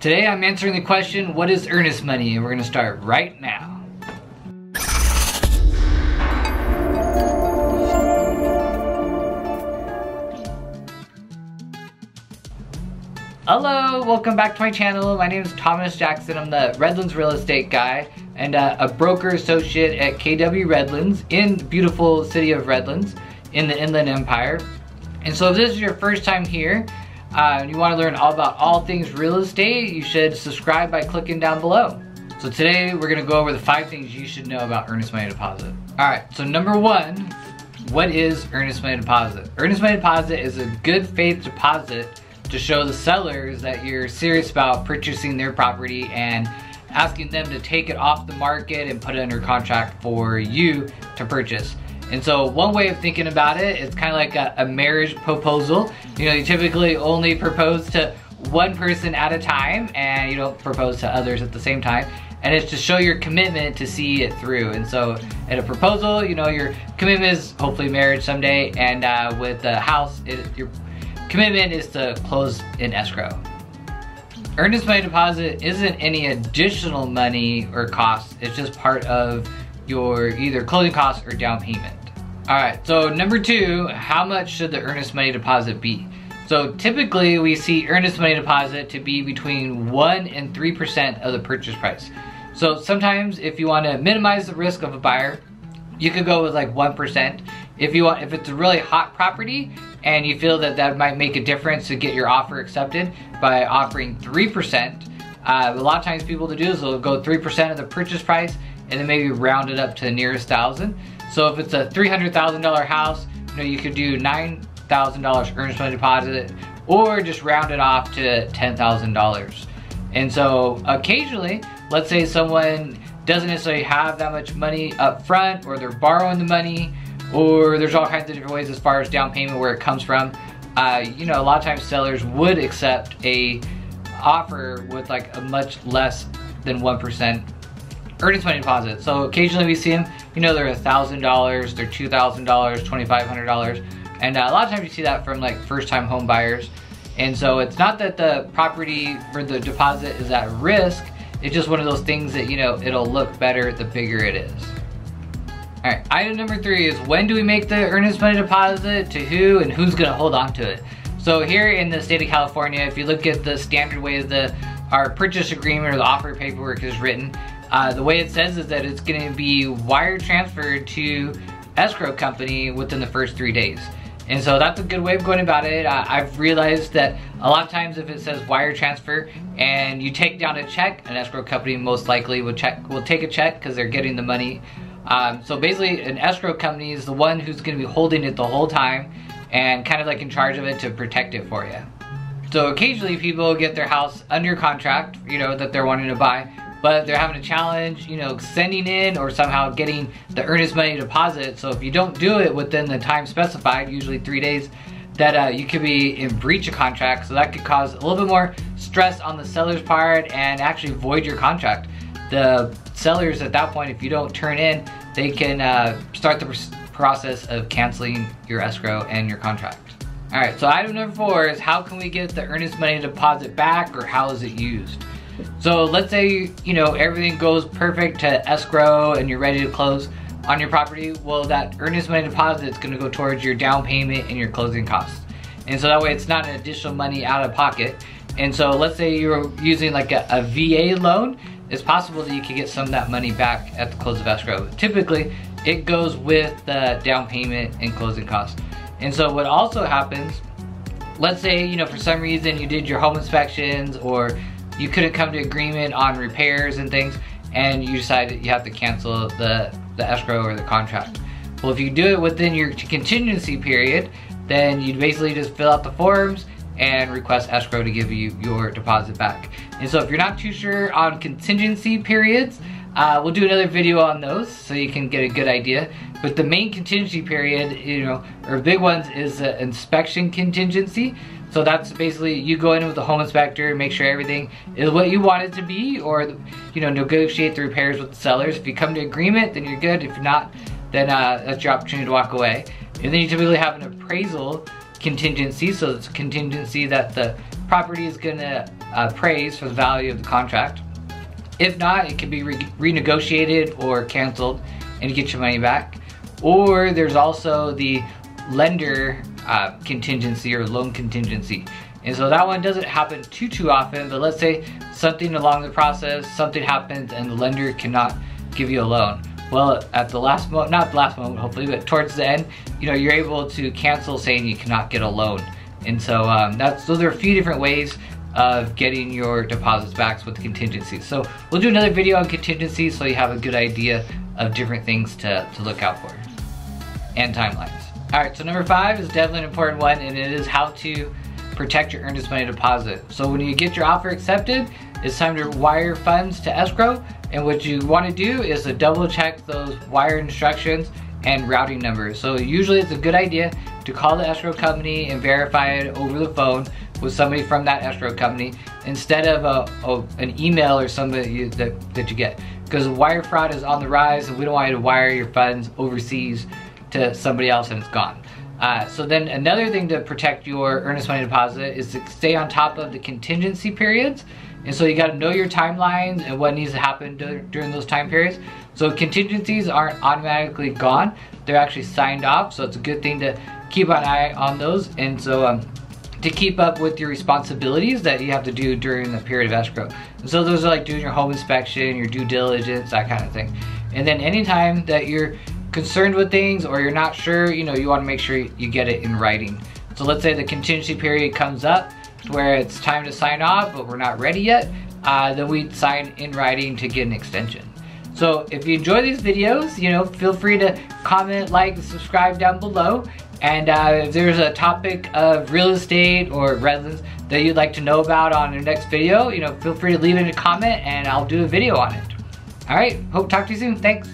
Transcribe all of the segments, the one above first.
Today I'm answering the question, what is earnest money? And we're gonna start right now. Hello, welcome back to my channel. My name is Thomas Jackson. I'm the Redlands real estate guy and a broker associate at KW Redlands in the beautiful city of Redlands in the Inland Empire. And so if this is your first time here, and you want to learn all about all things real estate, you should subscribe by clicking down below. So today we're going to go over the 5 things you should know about earnest money deposit. Alright, so number 1, what is earnest money deposit? Earnest money deposit is a good faith deposit to show the sellers that you're serious about purchasing their property and asking them to take it off the market and put it under contract for you to purchase. And so one way of thinking about it, it's kind of like a marriage proposal. You know, you typically only propose to one person at a time and you don't propose to others at the same time. And it's to show your commitment to see it through. And so at a proposal, you know, your commitment is hopefully marriage someday. And with the house, your commitment is to close in escrow. Earnest money deposit isn't any additional money or cost. It's just part of your either closing costs or down payment. Alright, so number 2, how much should the earnest money deposit be? So typically we see earnest money deposit to be between 1 and 3% of the purchase price. So sometimes if you want to minimize the risk of a buyer, you could go with like 1%. If it's a really hot property and you feel that that might make a difference to get your offer accepted by offering 3%, a lot of times people to do is they'll go 3% of the purchase price and then maybe round it up to the nearest thousand. So if it's a $300,000 house, you know, you could do $9,000 earnest money deposit or just round it off to $10,000. And so occasionally, let's say someone doesn't necessarily have that much money up front, or they're borrowing the money, or there's all kinds of different ways as far as down payment where it comes from. You know, a lot of times sellers would accept a offer with like a much less than 1% earnest money deposit. So occasionally we see them, you know, they're $1,000, they're $2,000, $2,500, and a lot of times you see that from like first-time home buyers. And so it's not that the property for the deposit is at risk, it's just one of those things that, you know, it'll look better the bigger it is. Alright, item number 3 is, when do we make the earnest money deposit, to who, and who's gonna hold on to it? So here in the state of California, if you look at the standard way our purchase agreement or the offer paperwork is written, the way it says is that it's going to be wire transferred to escrow company within the first 3 days. And so that's a good way of going about it. I've realized that a lot of times if it says wire transfer and you take down a check, an escrow company most likely will take a check because they're getting the money. So basically an escrow company is the one who's going to be holding it the whole time and kind of like in charge of it to protect it for you. So occasionally people get their house under contract, you know, that they're wanting to buy, but they're having a challenge, you know, sending in or somehow getting the earnest money deposit. So if you don't do it within the time specified, usually 3 days, that you could be in breach of contract. So that could cause a little bit more stress on the seller's part and actually void your contract. The sellers at that point, if you don't turn in, they can start the process of canceling your escrow and your contract. Alright, so item number 4 is, how can we get the earnest money deposit back, or how is it used? So let's say, you know, everything goes perfect to escrow and you're ready to close on your property. Well, that earnest money deposit is going to go towards your down payment and your closing costs. And so that way it's not an additional money out of pocket. And so let's say you're using like a VA loan, it's possible that you could get some of that money back at the close of escrow. Typically, it goes with the down payment and closing costs. And so what also happens, let's say, you know, for some reason you did your home inspections or you couldn't come to agreement on repairs and things, and you decided you have to cancel the escrow or the contract. Well, if you do it within your contingency period, then you basically just fill out the forms and request escrow to give you your deposit back. And so if you're not too sure on contingency periods, we'll do another video on those so you can get a good idea. But the main contingency period, you know, or big ones, is the inspection contingency. So that's basically you go in with the home inspector, make sure everything is what you want it to be, or, you know, negotiate the repairs with the sellers. If you come to agreement, then you're good. If not, then that's your opportunity to walk away. And then you typically have an appraisal contingency. So it's a contingency that the property is gonna appraise for the value of the contract. If not, it can be renegotiated or canceled and you get your money back. Or there's also the lender contingency or loan contingency. And so that one doesn't happen too often, but let's say something along the process, something happens and the lender cannot give you a loan. Well, at the last moment, not the last moment hopefully, but towards the end, you know, you're able to cancel saying you cannot get a loan. And so those are a few different ways of getting your deposits back with the contingencies. So we'll do another video on contingencies so you have a good idea of different things to look out for and timelines. All right, so number 5 is definitely an important one, and it is how to protect your earnest money deposit. So when you get your offer accepted, it's time to wire funds to escrow. And what you want to do is to double check those wire instructions and routing numbers. So usually it's a good idea to call the escrow company and verify it over the phone with somebody from that escrow company instead of an email or somebody that you get. Because wire fraud is on the rise and we don't want you to wire your funds overseas to somebody else and it's gone. So then another thing to protect your earnest money deposit is to stay on top of the contingency periods. And so you got to know your timelines and what needs to happen during those time periods. So contingencies aren't automatically gone. They're actually signed off. So it's a good thing to keep an eye on those. And so to keep up with your responsibilities that you have to do during the period of escrow. And so those are like doing your home inspection, your due diligence, that kind of thing. And then anytime that you're concerned with things or you're not sure, you know, you want to make sure you get it in writing. So let's say the contingency period comes up where it's time to sign off, but we're not ready yet, then we sign in writing to get an extension. So if you enjoy these videos, you know, feel free to comment, like, and subscribe down below. And if there's a topic of real estate or Redlands that you'd like to know about on your next video, you know, feel free to leave it in a comment and I'll do a video on it. All right, hope to talk to you soon. Thanks.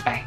Bye.